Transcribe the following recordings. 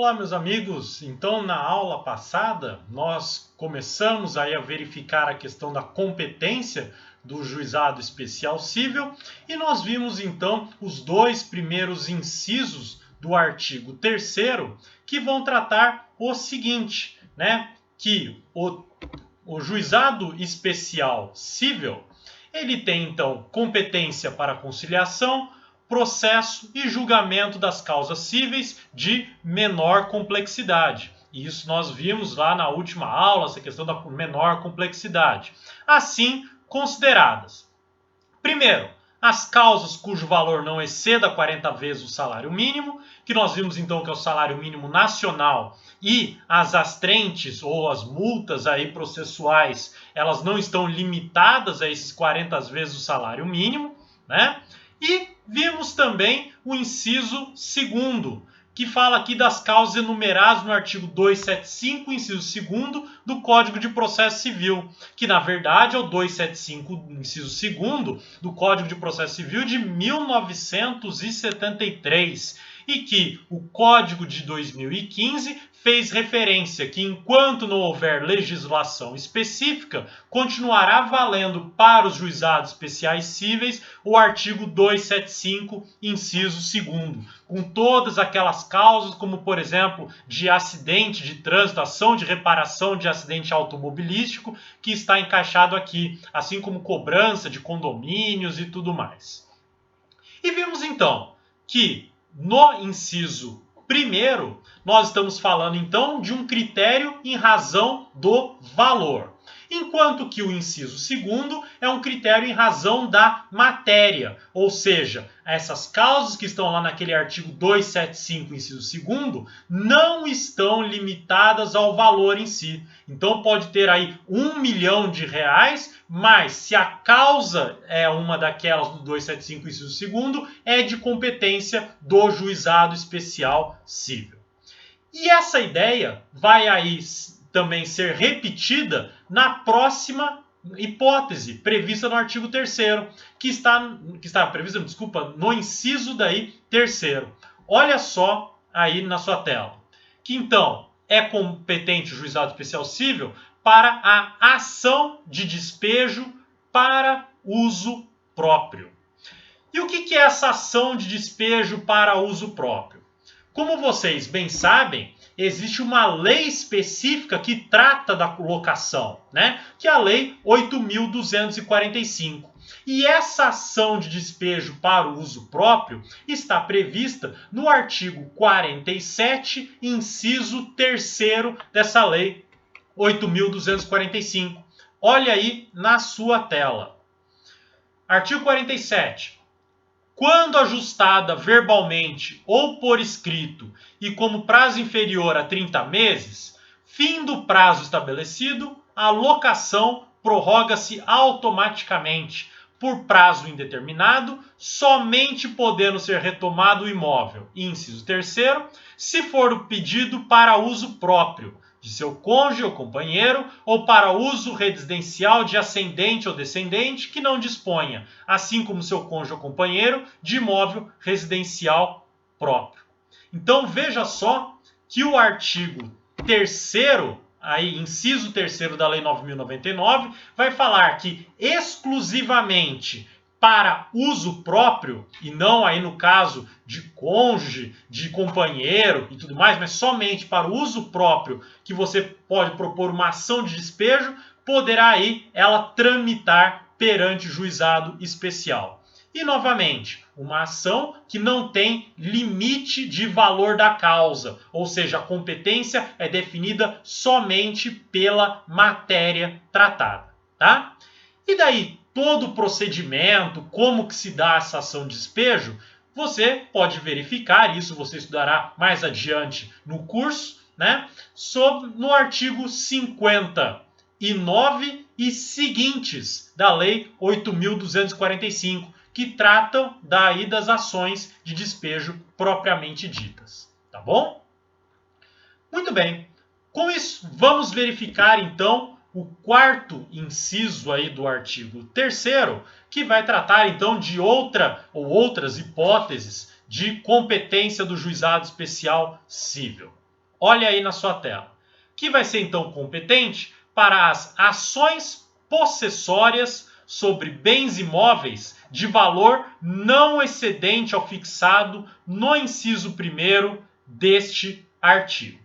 Olá, meus amigos. Então, na aula passada, nós começamos aí a verificar a questão da competência do juizado especial civil e nós vimos então os dois primeiros incisos do artigo 3º que vão tratar o seguinte, que o juizado especial civil, ele tem então competência para conciliação, processo e julgamento das causas cíveis de menor complexidade. E isso nós vimos lá na última aula, essa questão da menor complexidade. Assim consideradas. Primeiro, as causas cujo valor não exceda 40 vezes o salário mínimo, que nós vimos então que é o salário mínimo nacional, e as astrentes ou as multas aí processuais, elas não estão limitadas a esses 40 vezes o salário mínimo, E vimos também o inciso 2º, que fala aqui das causas enumeradas no artigo 275, inciso 2º do Código de Processo Civil, que na verdade é o 275, inciso 2º do Código de Processo Civil de 1973, e que o Código de 2015 fez referência que enquanto não houver legislação específica, continuará valendo para os juizados especiais cíveis o artigo 275, inciso 2º, com todas aquelas causas, como por exemplo, de acidente de trânsito, ação de reparação de acidente automobilístico, que está encaixado aqui, assim como cobrança de condomínios e tudo mais. E vimos então que no inciso 1º, nós estamos falando então de um critério em razão do valor, enquanto que o inciso 2º é um critério em razão da matéria, ou seja, essas causas que estão lá naquele artigo 275, inciso 2º, não estão limitadas ao valor em si. Então pode ter aí R$1 milhão, mas se a causa é uma daquelas do 275, inciso 2º, é de competência do juizado especial civil. E essa ideia vai aí também ser repetida na próxima hipótese prevista no artigo 3º, que está prevista, no inciso daí 3º. Olha só aí na sua tela. Que então é competente o juizado especial civil para a ação de despejo para uso próprio. E o que é essa ação de despejo para uso próprio? Como vocês bem sabem, existe uma lei específica que trata da locação, que é a Lei 8.245. E essa ação de despejo para o uso próprio está prevista no artigo 47, inciso 3º dessa Lei 8.245. Olha aí na sua tela. Artigo 47. Quando ajustada verbalmente ou por escrito e como prazo inferior a 30 meses, fim do prazo estabelecido, a locação prorroga-se automaticamente por prazo indeterminado, somente podendo ser retomado o imóvel. Inciso 3º, se for o pedido para uso próprio de seu cônjuge ou companheiro, ou para uso residencial de ascendente ou descendente que não disponha, assim como seu cônjuge ou companheiro, de imóvel residencial próprio. Então veja só que o artigo 3º, aí, inciso 3º da Lei 9.099, vai falar que exclusivamente para uso próprio, e não aí no caso de cônjuge, de companheiro e tudo mais, mas somente para o uso próprio, que você pode propor uma ação de despejo, poderá aí ela tramitar perante juizado especial. E novamente, uma ação que não tem limite de valor da causa, ou seja, a competência é definida somente pela matéria tratada, tá? E daí, todo o procedimento, como que se dá essa ação de despejo, você pode verificar, isso você estudará mais adiante no curso, no artigo 59 e seguintes da Lei 8.245, que tratam daí das ações de despejo propriamente ditas, tá bom? Muito bem, com isso vamos verificar então o 4º inciso aí do artigo 3º, que vai tratar então de outras hipóteses de competência do juizado especial civil. olha aí na sua tela, que vai ser então competente para as ações possessórias sobre bens imóveis de valor não excedente ao fixado no inciso 1º deste artigo.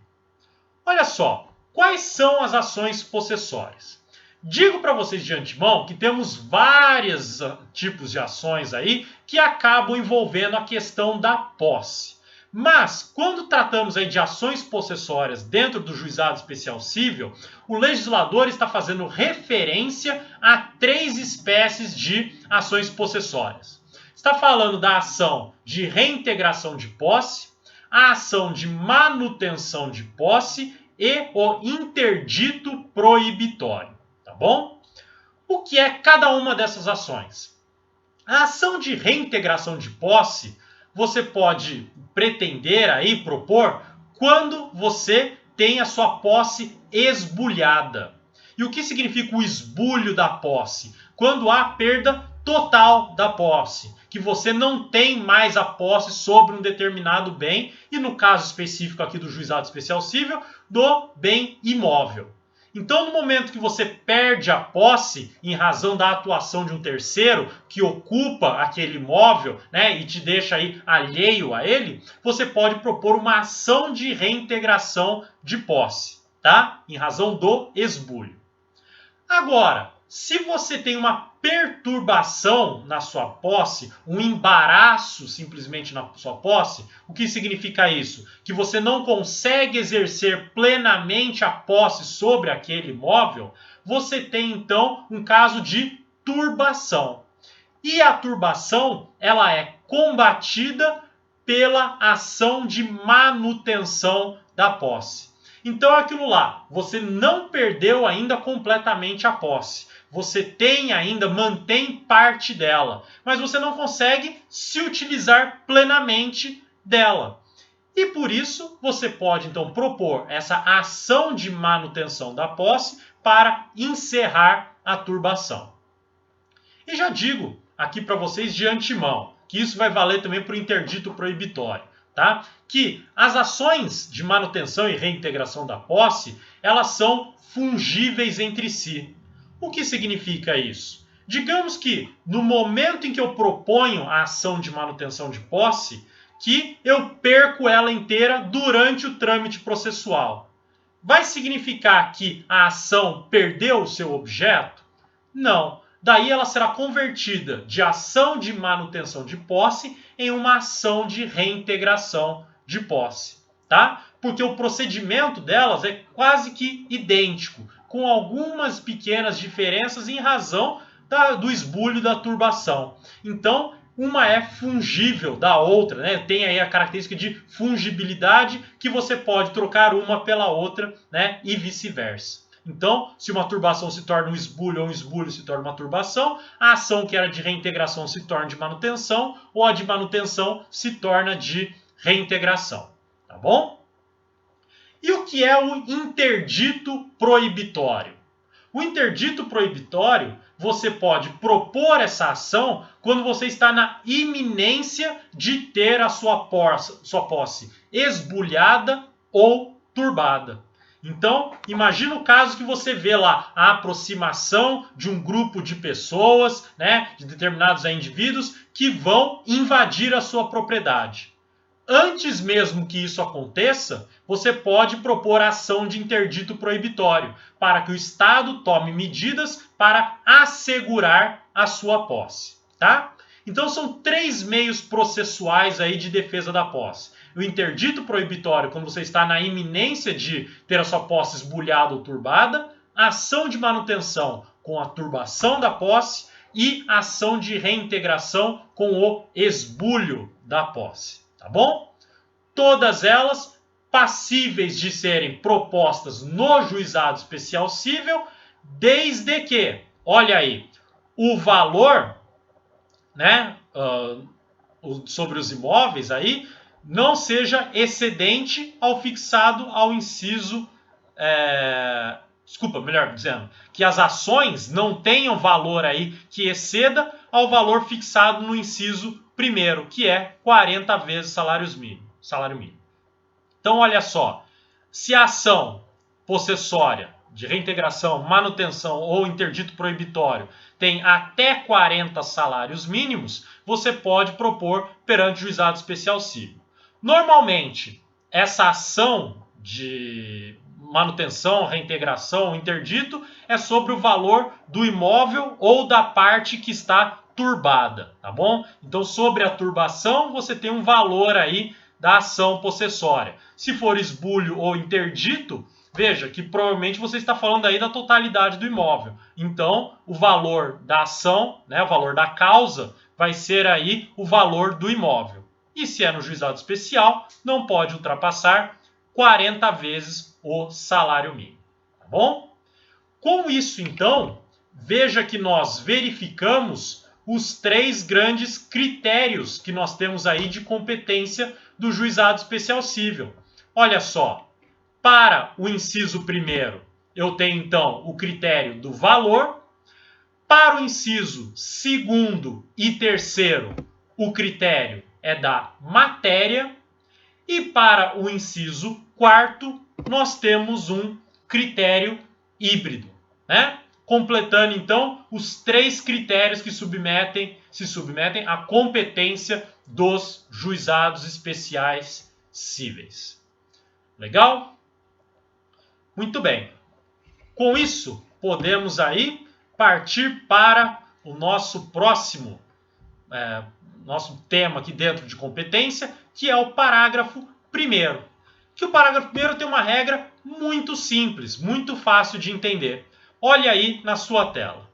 Olha só, quais são as ações possessórias? Digo para vocês de antemão que temos vários tipos de ações aí que acabam envolvendo a questão da posse. Mas, quando tratamos aí de ações possessórias dentro do Juizado Especial Cível, o legislador está fazendo referência a 3 espécies de ações possessórias. Está falando da ação de reintegração de posse, a ação de manutenção de posse e o interdito proibitório, tá bom? O que é cada uma dessas ações? A ação de reintegração de posse, você pode pretender aí, propor, quando você tem a sua posse esbulhada. E o que significa o esbulho da posse? Quando há perda total da posse, que você não tem mais a posse sobre um determinado bem, e no caso específico aqui do Juizado Especial Cível, do bem imóvel. Então, no momento que você perde a posse em razão da atuação de um terceiro que ocupa aquele imóvel, né, e te deixa aí alheio a ele, você pode propor uma ação de reintegração de posse, tá? Em razão do esbulho. Agora, se você tem uma perturbação na sua posse, um embaraço simplesmente na sua posse, o que significa isso? Que você não consegue exercer plenamente a posse sobre aquele imóvel, você tem então um caso de turbação. E a turbação, ela é combatida pela ação de manutenção da posse. Então é aquilo lá, você não perdeu ainda completamente a posse. Você tem ainda, mantém parte dela, mas você não consegue se utilizar plenamente dela. E por isso você pode então propor essa ação de manutenção da posse para encerrar a turbação. E já digo aqui para vocês de antemão, que isso vai valer também para o interdito proibitório. Tá? Que as ações de manutenção e reintegração da posse, elas são fungíveis entre si. O que significa isso? Digamos que no momento em que eu proponho a ação de manutenção de posse, que eu perco ela inteira durante o trâmite processual. Vai significar que a ação perdeu o seu objeto? Não. Daí ela será convertida de ação de manutenção de posse em uma ação de reintegração de posse, tá? Porque o procedimento delas é quase que idêntico, com algumas pequenas diferenças em razão do esbulho da turbação. Então, uma é fungível da outra, né? Tem aí a característica de fungibilidade que você pode trocar uma pela outra, né? E vice-versa. Então, se uma turbação se torna um esbulho ou um esbulho se torna uma turbação, a ação que era de reintegração se torna de manutenção ou a de manutenção se torna de reintegração. Tá bom? E o que é o interdito proibitório? O interdito proibitório, você pode propor essa ação quando você está na iminência de ter a sua posse esbulhada ou turbada. Então, imagina o caso que você vê lá a aproximação de um grupo de pessoas, né, de determinados indivíduos que vão invadir a sua propriedade. Antes mesmo que isso aconteça, você pode propor ação de interdito proibitório para que o Estado tome medidas para assegurar a sua posse, tá? Então são 3 meios processuais aí de defesa da posse. O interdito proibitório, quando você está na iminência de ter a sua posse esbulhada ou turbada, a ação de manutenção com a turbação da posse e a ação de reintegração com o esbulho da posse, tá bom? Todas elas passíveis de serem propostas no Juizado Especial Cível, desde que, olha aí, o valor, né, sobre os imóveis aí, não seja excedente ao fixado ao inciso, melhor dizendo, que as ações não tenham valor aí que exceda ao valor fixado no inciso 1º, que é 40 vezes salário mínimo. Então, olha só, Se a ação possessória de reintegração, manutenção ou interdito proibitório tem até 40 salários mínimos, você pode propor perante o juizado especial civil. Normalmente, essa ação de manutenção, reintegração, interdito é sobre o valor do imóvel ou da parte que está turbada, tá bom? Então, sobre a turbação, você tem um valor aí da ação possessória. Se for esbulho ou interdito, veja que provavelmente você está falando aí da totalidade do imóvel. Então, o valor da ação, né, o valor da causa, vai ser aí o valor do imóvel. E se é no juizado especial, não pode ultrapassar 40 vezes o salário mínimo. Tá bom? Com isso, então, veja que nós verificamos os 3 grandes critérios que nós temos aí de competência do juizado especial civil. Olha só, para o inciso 1º, eu tenho então o critério do valor. Para o inciso 2º e 3º, o critério é da matéria. E para o inciso 4º, nós temos um critério híbrido, né? Completando então os 3 critérios que se submetem à competência dos juizados especiais cíveis. Legal? Muito bem. Com isso, podemos aí partir para o nosso próximo nosso tema aqui dentro de competência, que é o parágrafo 1º. Que o parágrafo 1º tem uma regra muito simples, muito fácil de entender. Olha aí na sua tela.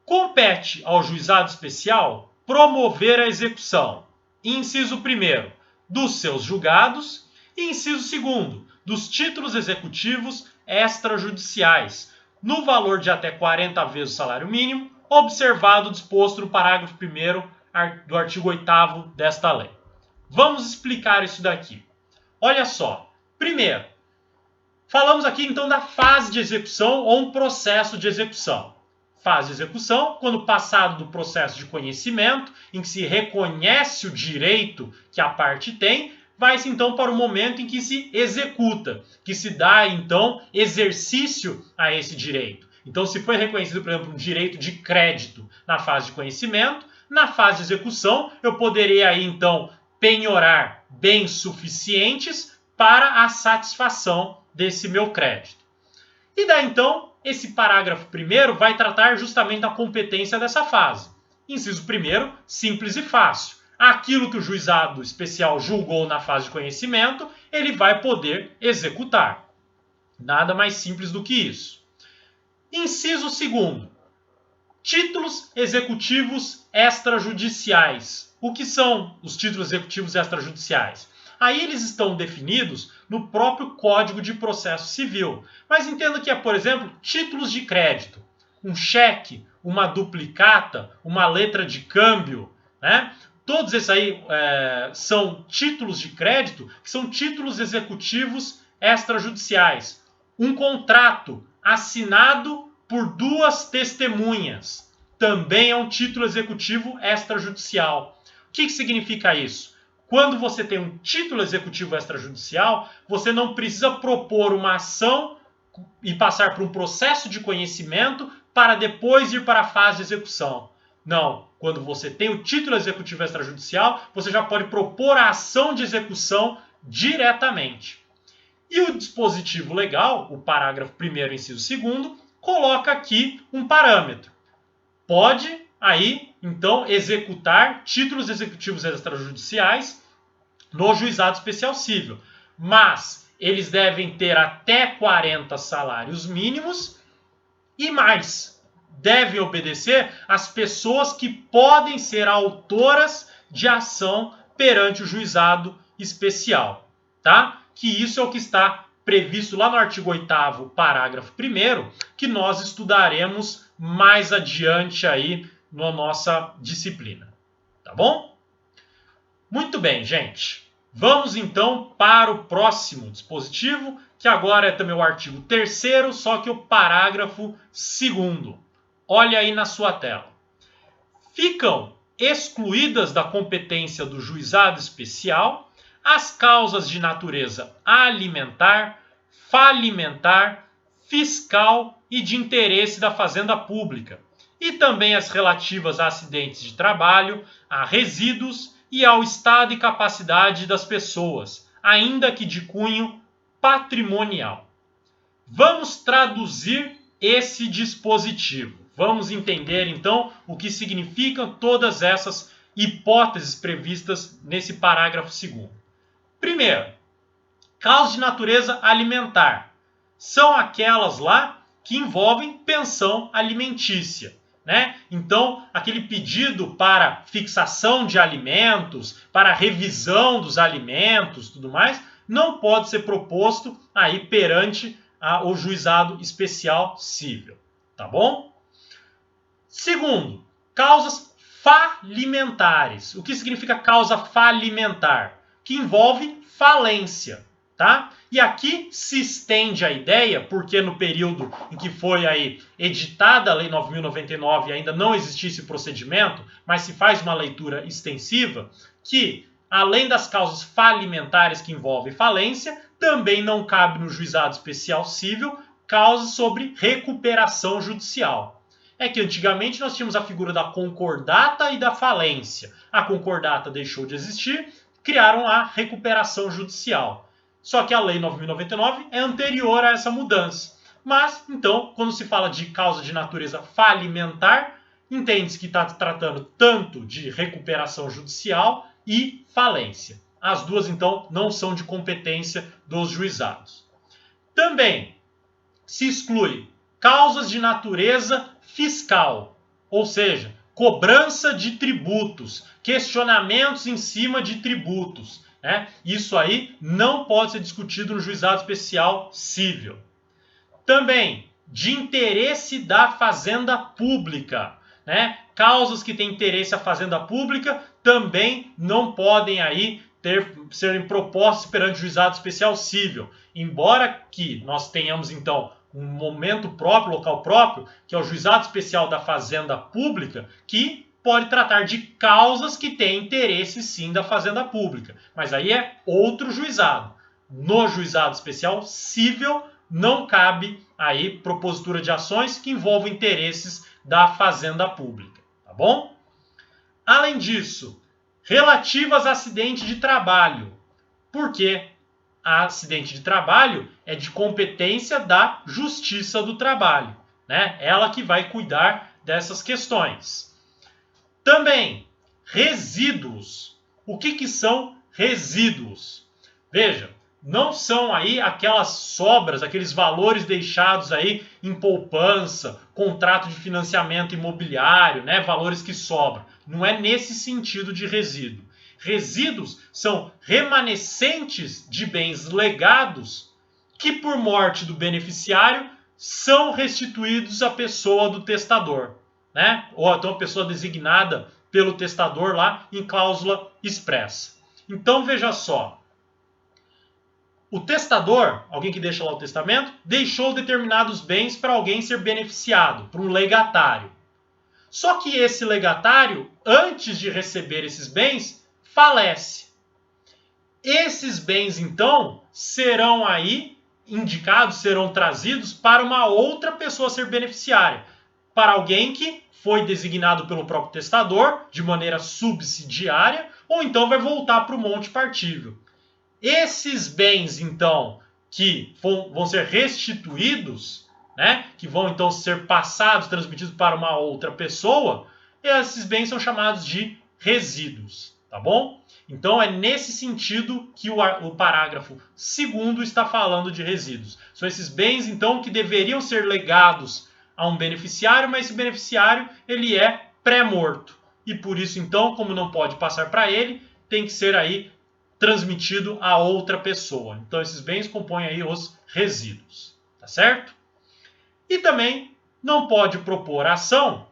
Compete ao juizado especial promover a execução, inciso 1º, dos seus julgados e inciso 2º, dos títulos executivos extrajudiciais, no valor de até 40 vezes o salário mínimo, observado o disposto no parágrafo 1º do artigo 8º desta lei. Vamos explicar isso daqui. Olha só. Primeiro, falamos aqui então da fase de execução ou um processo de execução. Fase de execução, quando passado do processo de conhecimento, em que se reconhece o direito que a parte tem, vai-se então para o momento em que se executa, que se dá então exercício a esse direito. Então, se foi reconhecido, por exemplo, um direito de crédito na fase de conhecimento, na fase de execução, eu poderia aí então penhorar bens suficientes para a satisfação desse meu crédito. E daí então, esse parágrafo 1º vai tratar justamente da competência dessa fase. Inciso 1º, simples e fácil. Aquilo que o juizado especial julgou na fase de conhecimento, ele vai poder executar. Nada mais simples do que isso. Inciso 2º, títulos executivos extrajudiciais. O que são os títulos executivos extrajudiciais? Aí eles estão definidos no próprio Código de Processo Civil. Mas entenda que é, por exemplo, títulos de crédito, um cheque, uma duplicata, uma letra de câmbio, né? Todos esses aí são títulos de crédito, que são títulos executivos extrajudiciais. Um contrato assinado por 2 testemunhas também é um título executivo extrajudicial. O que significa isso? Quando você tem um título executivo extrajudicial, você não precisa propor uma ação e passar por um processo de conhecimento para depois ir para a fase de execução. Não. Quando você tem o título executivo extrajudicial, você já pode propor a ação de execução diretamente. E o dispositivo legal, o parágrafo 1º, inciso 2º, coloca aqui um parâmetro. Pode aí, então, executar títulos executivos extrajudiciais no juizado especial civil, mas eles devem ter até 40 salários mínimos e mais. Devem obedecer às pessoas que podem ser autoras de ação perante o juizado especial, tá? Que isso é o que está previsto lá no artigo 8º, parágrafo 1º, que nós estudaremos mais adiante aí na nossa disciplina, tá bom? Muito bem, gente. Vamos então para o próximo dispositivo, que agora é também o artigo 3º, só que o parágrafo 2º. Olha aí na sua tela. Ficam excluídas da competência do juizado especial as causas de natureza alimentar, falimentar, fiscal e de interesse da fazenda pública, e também as relativas a acidentes de trabalho, a resíduos e ao estado e capacidade das pessoas, ainda que de cunho patrimonial. Vamos traduzir esse dispositivo. Vamos entender então o que significam todas essas hipóteses previstas nesse parágrafo 2º. Primeiro, causas de natureza alimentar são aquelas lá que envolvem pensão alimentícia, né? Então, aquele pedido para fixação de alimentos, para revisão dos alimentos, tudo mais, não pode ser proposto aí perante o juizado especial cível, tá bom? Segundo, causas falimentares. O que significa causa falimentar? Que envolve falência, tá? E aqui se estende a ideia, porque no período em que foi aí editada a Lei 9.099 e ainda não existia esse procedimento, mas se faz uma leitura extensiva, que além das causas falimentares que envolvem falência, também não cabe no juizado especial cível causas sobre recuperação judicial. É que antigamente nós tínhamos a figura da concordata e da falência. A concordata deixou de existir, criaram a recuperação judicial. Só que a Lei 9.099 é anterior a essa mudança. Mas, então, quando se fala de causa de natureza falimentar, entende-se que está tratando tanto de recuperação judicial e falência. As duas, então, não são de competência dos juizados. Também se exclui causas de natureza fiscal, ou seja, cobrança de tributos, questionamentos em cima de tributos, né? Isso aí não pode ser discutido no juizado especial cível. Também de interesse da fazenda pública, né? Causas que têm interesse à fazenda pública também não podem aí serem propostas perante o juizado especial cível, embora que nós tenhamos então um momento próprio, local próprio, que é o juizado especial da fazenda pública, que pode tratar de causas que têm interesse sim da fazenda pública, mas aí é outro juizado. No juizado especial cível não cabe aí propositura de ações que envolvam interesses da fazenda pública, tá bom? Além disso, relativas a acidente de trabalho. Por quê? Acidente de trabalho é de competência da Justiça do Trabalho, né? Ela que vai cuidar dessas questões. Também, resíduos. O que são resíduos? Veja, não são aí aquelas sobras, aqueles valores deixados aí em poupança, contrato de financiamento imobiliário, né? Valores que sobram. Não é nesse sentido de resíduo. Resíduos são remanescentes de bens legados que, por morte do beneficiário, são restituídos à pessoa do testador, né? Ou então a pessoa designada pelo testador lá em cláusula expressa. Então veja só, o testador, alguém que deixa lá o testamento, deixou determinados bens para alguém ser beneficiado, para um legatário. Só que esse legatário, antes de receber esses bens, falece. Esses bens, então, serão aí indicados, serão trazidos para uma outra pessoa ser beneficiária, para alguém que foi designado pelo próprio testador de maneira subsidiária, ou então vai voltar para o monte partível. Esses bens, então, que vão ser restituídos, né, que vão então ser passados, transmitidos para uma outra pessoa, esses bens são chamados de resíduos, tá bom? Então é nesse sentido que o parágrafo 2º está falando de resíduos. São esses bens, então, que deveriam ser legados a um beneficiário, mas esse beneficiário ele é pré-morto. E por isso, então, como não pode passar para ele, tem que ser aí transmitido a outra pessoa. Então esses bens compõem aí os resíduos, tá certo? E também não pode propor ação,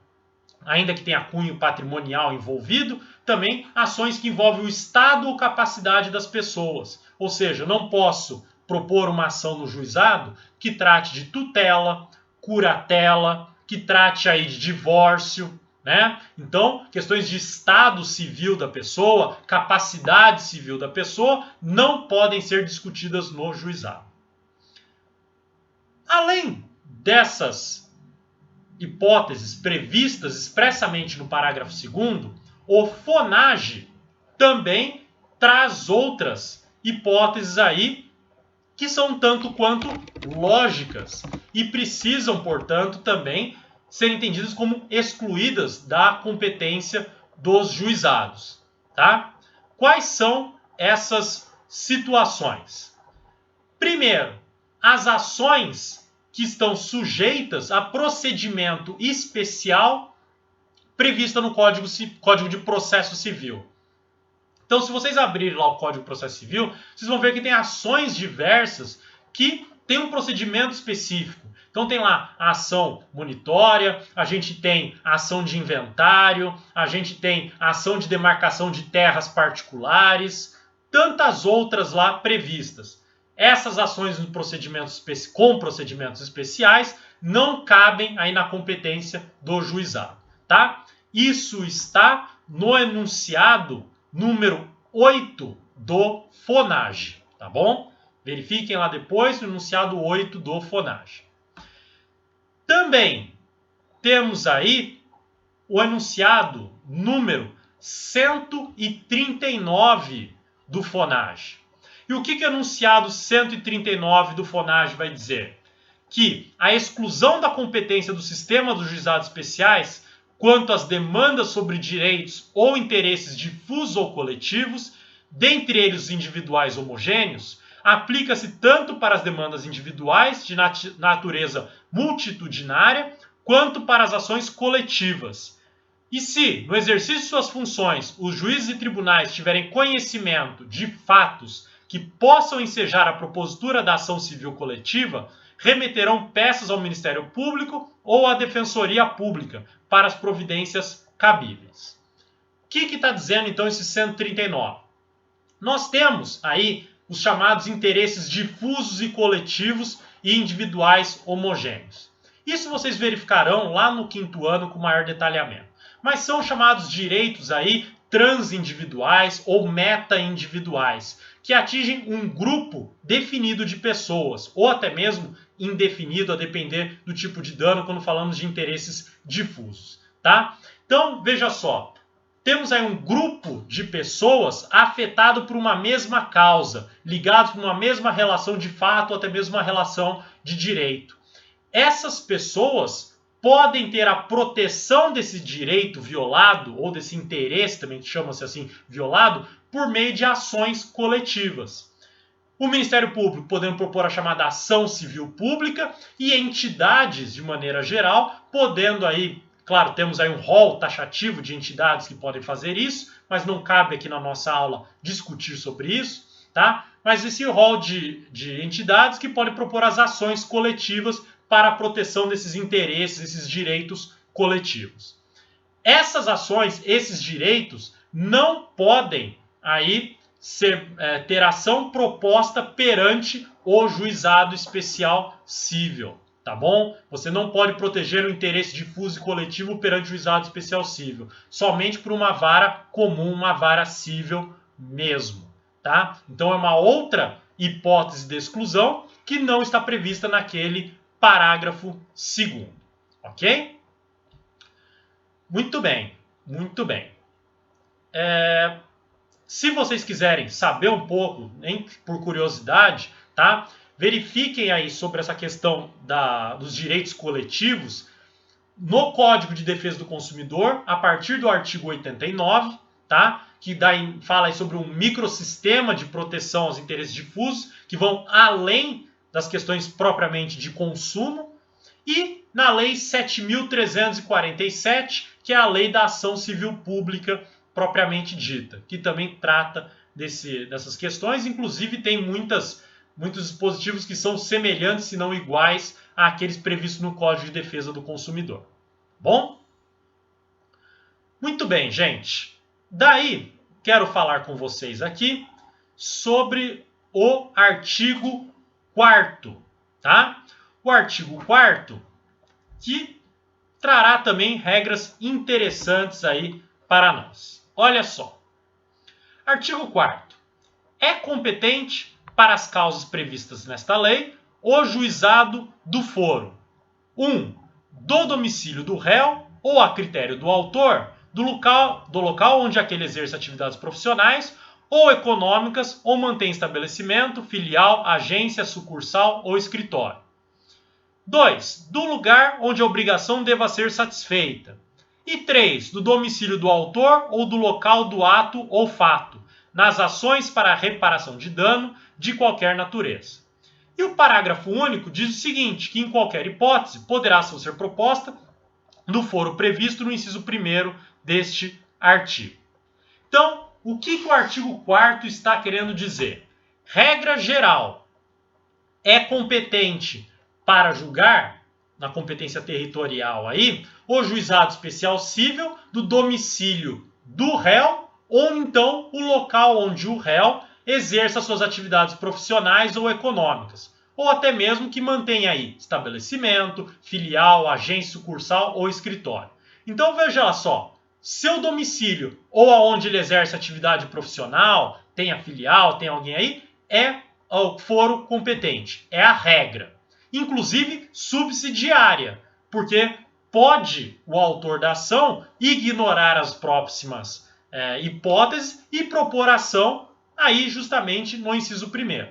ainda que tenha cunho patrimonial envolvido, também ações que envolvem o estado ou capacidade das pessoas. Ou seja, não posso propor uma ação no juizado que trate de tutela, curatela, que trate aí de divórcio, né? Então, questões de estado civil da pessoa, capacidade civil da pessoa, não podem ser discutidas no juizado. Além dessas hipóteses previstas expressamente no parágrafo 2º, o FONAGE também traz outras hipóteses aí que são tanto quanto lógicas e precisam, portanto, também ser entendidas como excluídas da competência dos juizados, tá? Quais são essas situações? Primeiro, as ações que estão sujeitas a procedimento especial previsto no Código de Processo Civil. Então, se vocês abrirem lá o Código de Processo Civil, vocês vão ver que tem ações diversas que têm um procedimento específico. Então, tem lá a ação monitória, a gente tem a ação de inventário, a gente tem a ação de demarcação de terras particulares, tantas outras lá previstas. Essas ações com procedimentos especiais não cabem aí na competência do juizado, tá? Isso está no enunciado número 8 do FONAGE, tá bom? Verifiquem lá depois o enunciado 8 do FONAGE. Também temos aí o enunciado número 139 do FONAGE. E o que o enunciado 139 do FONAGE vai dizer? Que a exclusão da competência do sistema dos juizados especiais quanto às demandas sobre direitos ou interesses difusos ou coletivos, dentre eles os individuais homogêneos, aplica-se tanto para as demandas individuais de natureza multitudinária, quanto para as ações coletivas. E se, no exercício de suas funções, os juízes e tribunais tiverem conhecimento de fatos que possam ensejar a propositura da ação civil coletiva, remeterão peças ao Ministério Público ou à Defensoria Pública para as providências cabíveis. O que está dizendo então esse 139? Nós temos aí os chamados interesses difusos e coletivos e individuais homogêneos. Isso vocês verificarão lá no 5º ano com maior detalhamento. Mas são chamados direitos aí transindividuais ou meta-individuais, que atingem um grupo definido de pessoas, ou até mesmo indefinido, a depender do tipo de dano, quando falamos de interesses difusos, tá? Então, veja só, temos aí um grupo de pessoas afetado por uma mesma causa, ligados por uma mesma relação de fato, ou até mesmo uma relação de direito. Essas pessoas podem ter a proteção desse direito violado, ou desse interesse, também chama-se assim, violado, por meio de ações coletivas. O Ministério Público podendo propor a chamada ação civil pública e entidades, de maneira geral, podendo aí, claro, temos aí um rol taxativo de entidades que podem fazer isso, mas não cabe aqui na nossa aula discutir sobre isso, tá? Mas esse rol de entidades que podem propor as ações coletivas para a proteção desses interesses, esses direitos coletivos. Essas ações, esses direitos, não podem aí ter ação proposta perante o juizado especial cível, tá bom? Você não pode proteger o interesse difuso e coletivo perante o juizado especial cível, somente por uma vara comum, uma vara cível mesmo, tá? Então é uma outra hipótese de exclusão que não está prevista naquele parágrafo 2º, ok? Muito bem, muito bem. Se vocês quiserem saber um pouco, nem por curiosidade, tá? Verifiquem aí sobre essa questão dos direitos coletivos no Código de Defesa do Consumidor, a partir do artigo 89, tá? Que fala aí sobre um microsistema de proteção aos interesses difusos, que vão além das questões propriamente de consumo, e na Lei 7.347, que é a Lei da Ação Civil Pública propriamente dita, que também trata dessas questões, inclusive tem muitos dispositivos que são semelhantes, se não iguais, àqueles previstos no Código de Defesa do Consumidor. Bom? Muito bem, gente. Daí, quero falar com vocês aqui sobre o artigo 4º, tá? O artigo 4º, que trará também regras interessantes aí para nós. Olha só. Artigo 4º. É competente para as causas previstas nesta lei o juizado do foro. 1. Do domicílio do réu ou a critério do autor do local onde aquele exerce atividades profissionais ou econômicas ou mantém estabelecimento, filial, agência, sucursal ou escritório. 2. Do lugar onde a obrigação deva ser satisfeita. E 3. Do domicílio do autor ou do local do ato ou fato, nas ações para a reparação de dano de qualquer natureza. E o parágrafo único diz o seguinte, que em qualquer hipótese poderá ser proposta no foro previsto no inciso 1º deste artigo. Então, o que o artigo 4º está querendo dizer? Regra geral, é competente para julgar, na competência territorial aí, o juizado especial cível do domicílio do réu ou então o local onde o réu exerça suas atividades profissionais ou econômicas, ou até mesmo que mantenha aí estabelecimento, filial, agência, sucursal ou escritório. Então veja só, seu domicílio ou aonde ele exerce atividade profissional, tem a filial, tem alguém aí, é o foro competente, é a regra. Inclusive subsidiária, porque pode o autor da ação ignorar as próximas hipóteses e propor ação aí justamente no inciso 1º.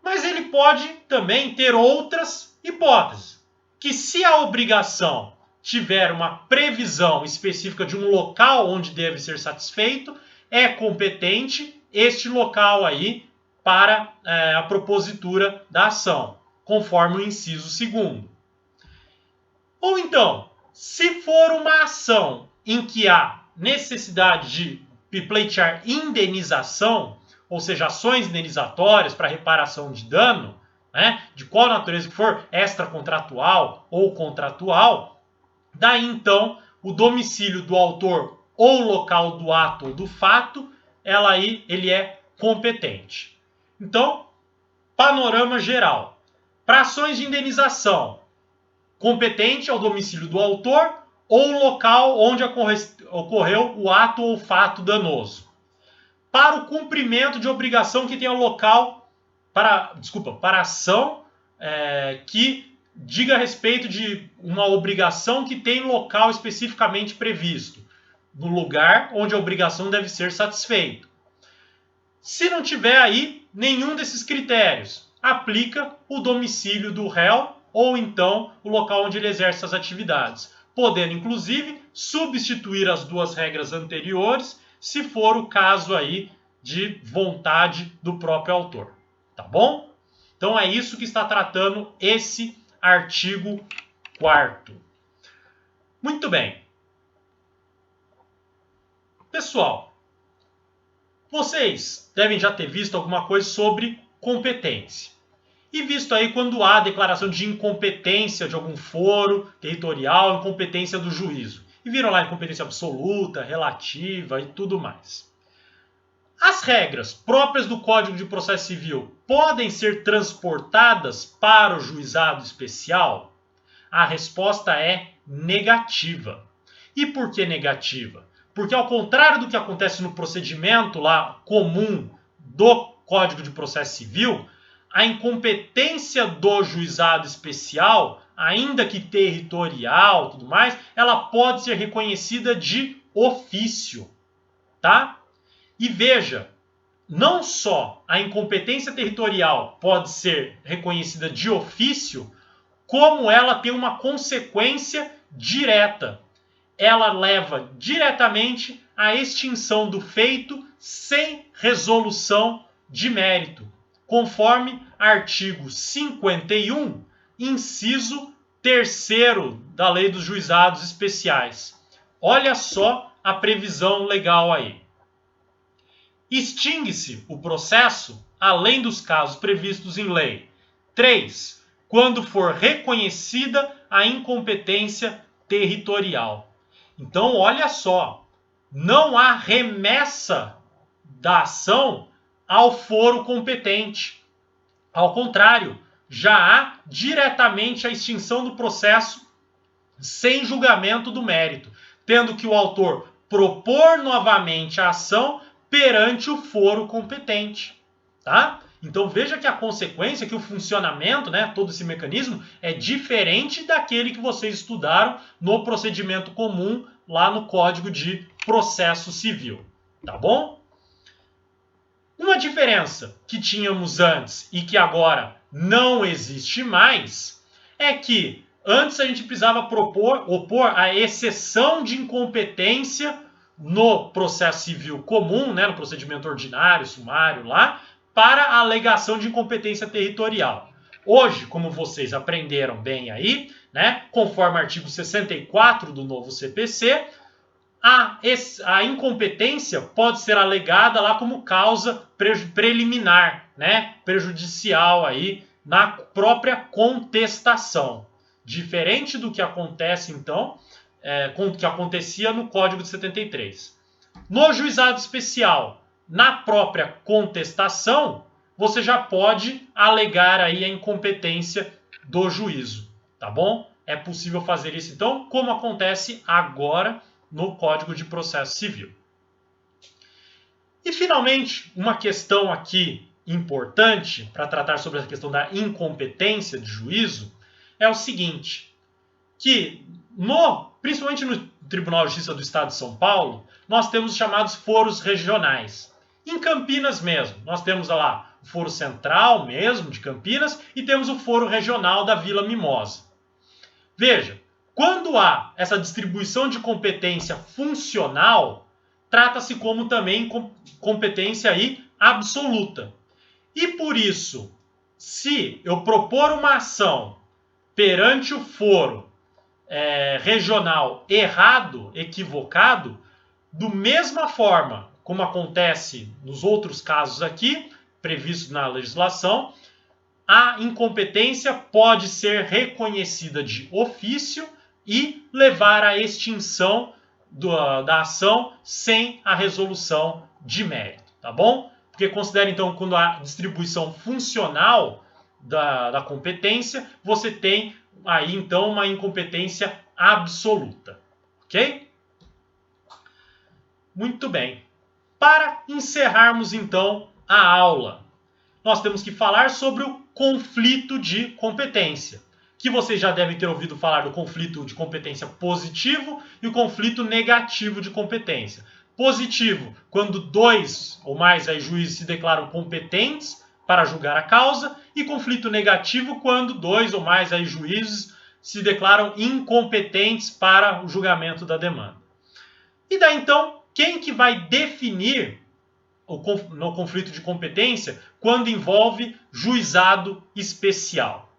Mas ele pode também ter outras hipóteses, que se a obrigação tiver uma previsão específica de um local onde deve ser satisfeito, é competente este local aí para a propositura da ação, conforme o inciso 2º. Ou então, se for uma ação em que há necessidade de pleitear indenização, ou seja, ações indenizatórias para reparação de dano, né, de qual natureza que for, extracontratual ou contratual, daí então o domicílio do autor ou local do ato ou do fato, ele é competente. Então, panorama geral. Para ações de indenização, competente ao domicílio do autor ou local onde ocorreu o ato ou fato danoso. Para o cumprimento de obrigação que tenha local, para ação que diga a respeito de uma obrigação que tem local especificamente previsto, no lugar onde a obrigação deve ser satisfeita. Se não tiver aí nenhum desses critérios, aplica o domicílio do réu ou então o local onde ele exerce as atividades, podendo inclusive substituir as duas regras anteriores, se for o caso aí de vontade do próprio autor, tá bom? Então é isso que está tratando esse artigo 4º. Muito bem. Pessoal, vocês devem já ter visto alguma coisa sobre competência. E visto aí quando há declaração de incompetência de algum foro territorial, incompetência do juízo. E viram lá incompetência absoluta, relativa e tudo mais. As regras próprias do Código de Processo Civil podem ser transportadas para o juizado especial? A resposta é negativa. E por que negativa? Porque ao contrário do que acontece no procedimento lá comum do Código de Processo Civil, a incompetência do juizado especial, ainda que territorial e tudo mais, ela pode ser reconhecida de ofício, tá? E veja, não só a incompetência territorial pode ser reconhecida de ofício, como ela tem uma consequência direta. Ela leva diretamente à extinção do feito sem resolução de mérito, conforme artigo 51, inciso 3º da Lei dos Juizados Especiais. Olha só a previsão legal aí. Extingue-se o processo, além dos casos previstos em lei. 3. Quando for reconhecida a incompetência territorial. Então, olha só, não há remessa da ação ao foro competente. Ao contrário, já há diretamente a extinção do processo sem julgamento do mérito, tendo que o autor propor novamente a ação perante o foro competente, tá? Então veja que a consequência, que o funcionamento, né, todo esse mecanismo é diferente daquele que vocês estudaram no procedimento comum lá no Código de Processo Civil, tá bom? Uma diferença que tínhamos antes e que agora não existe mais é que antes a gente precisava opor a exceção de incompetência no processo civil comum, né, no procedimento ordinário, sumário lá, para a alegação de incompetência territorial. Hoje, como vocês aprenderam bem aí, né, conforme o artigo 64 do novo CPC, a incompetência pode ser alegada lá como causa preliminar, né, prejudicial aí na própria contestação. Diferente do que acontece, então, que acontecia no Código de 73. No juizado especial, na própria contestação, você já pode alegar aí a incompetência do juízo, tá bom? É possível fazer isso, então, como acontece agora no Código de Processo Civil. E, finalmente, uma questão aqui importante para tratar sobre a questão da incompetência de juízo é o seguinte, que principalmente no Tribunal de Justiça do Estado de São Paulo, nós temos os chamados foros regionais. Em Campinas mesmo, nós temos lá o foro central mesmo de Campinas e temos o foro regional da Vila Mimosa. Veja, quando há essa distribuição de competência funcional, trata-se como também competência aí absoluta. E por isso, se eu propor uma ação perante o foro regional errado, equivocado, do mesma forma como acontece nos outros casos aqui, previstos na legislação, a incompetência pode ser reconhecida de ofício e levar à extinção da ação sem a resolução de mérito, tá bom? Porque considera então quando a distribuição funcional da competência, você tem aí então uma incompetência absoluta, ok? Muito bem. Para encerrarmos então a aula, nós temos que falar sobre o conflito de competência, que vocês já devem ter ouvido falar do conflito de competência positivo e o conflito negativo de competência. Positivo, quando 2 ou mais aí, juízes se declaram competentes para julgar a causa, e conflito negativo, quando 2 ou mais aí, juízes se declaram incompetentes para o julgamento da demanda. E daí então, quem que vai definir no conflito de competência quando envolve juizado especial?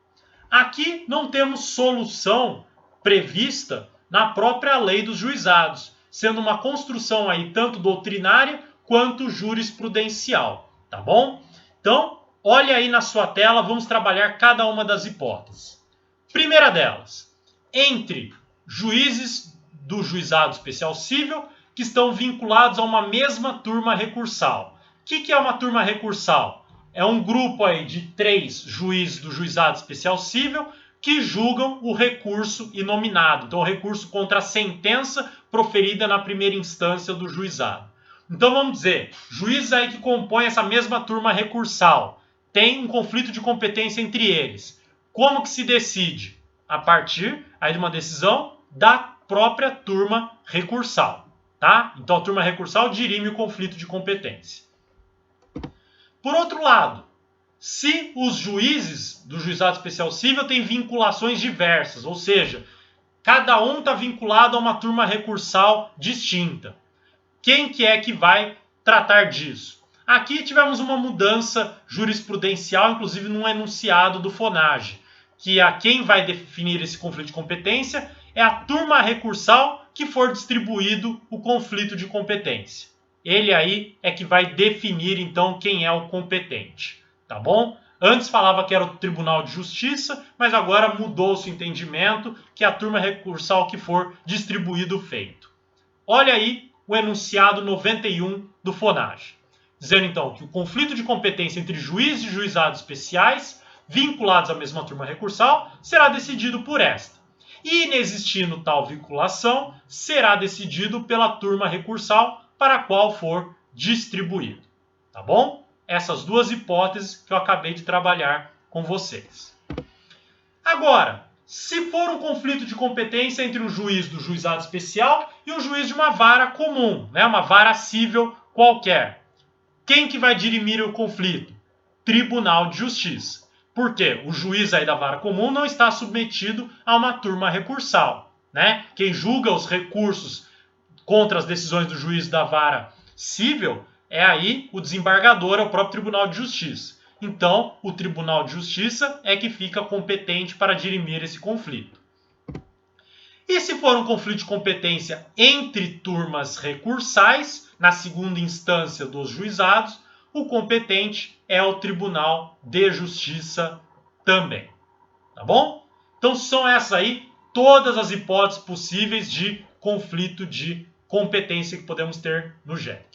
Aqui não temos solução prevista na própria lei dos juizados, sendo uma construção aí tanto doutrinária quanto jurisprudencial, tá bom? Então, olha aí na sua tela, vamos trabalhar cada uma das hipóteses. Primeira delas, entre juízes do juizado especial cível que estão vinculados a uma mesma turma recursal. O que é uma turma recursal? É um grupo aí de 3 juízes do juizado especial cível que julgam o recurso inominado. Então, o recurso contra a sentença proferida na primeira instância do juizado. Então, vamos dizer, juízes aí que compõem essa mesma turma recursal, tem um conflito de competência entre eles. Como que se decide? A partir aí de uma decisão da própria turma recursal, tá? Então, a turma recursal dirime o conflito de competência. Por outro lado, se os juízes do juizado especial cível têm vinculações diversas, ou seja, cada um está vinculado a uma turma recursal distinta, quem que é que vai tratar disso? Aqui tivemos uma mudança jurisprudencial, inclusive num enunciado do FONAGE, que quem vai definir esse conflito de competência é a turma recursal que for distribuído o conflito de competência. Ele aí é que vai definir, então, quem é o competente, tá bom? Antes falava que era o Tribunal de Justiça, mas agora mudou-se o entendimento que é a turma recursal que for distribuído o feito. Olha aí o enunciado 91 do FONAGE, dizendo, então, que o conflito de competência entre juízes e juizados especiais, vinculados à mesma turma recursal, será decidido por esta. Inexistindo tal vinculação, será decidido pela turma recursal para a qual for distribuído. Tá bom? Essas duas hipóteses que eu acabei de trabalhar com vocês. Agora, se for um conflito de competência entre um juiz do juizado especial e um juiz de uma vara comum, né, uma vara cível qualquer, quem que vai dirimir o conflito? Tribunal de Justiça. Por quê? O juiz aí da vara comum não está submetido a uma turma recursal, né? Quem julga os recursos contra as decisões do juiz da vara cível é aí o desembargador, é o próprio Tribunal de Justiça. Então, o Tribunal de Justiça é que fica competente para dirimir esse conflito. E se for um conflito de competência entre turmas recursais, na segunda instância dos juizados, o competente é o Tribunal de Justiça também. Tá bom? Então são essas aí todas as hipóteses possíveis de conflito de competência que podemos ter no JEC.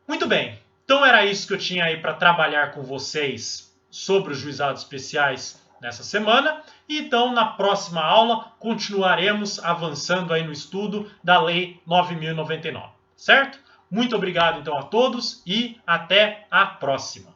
Muito bem. Então era isso que eu tinha aí para trabalhar com vocês sobre os juizados especiais nessa semana. E então na próxima aula continuaremos avançando aí no estudo da Lei 9.099, certo? Muito obrigado então a todos e até a próxima.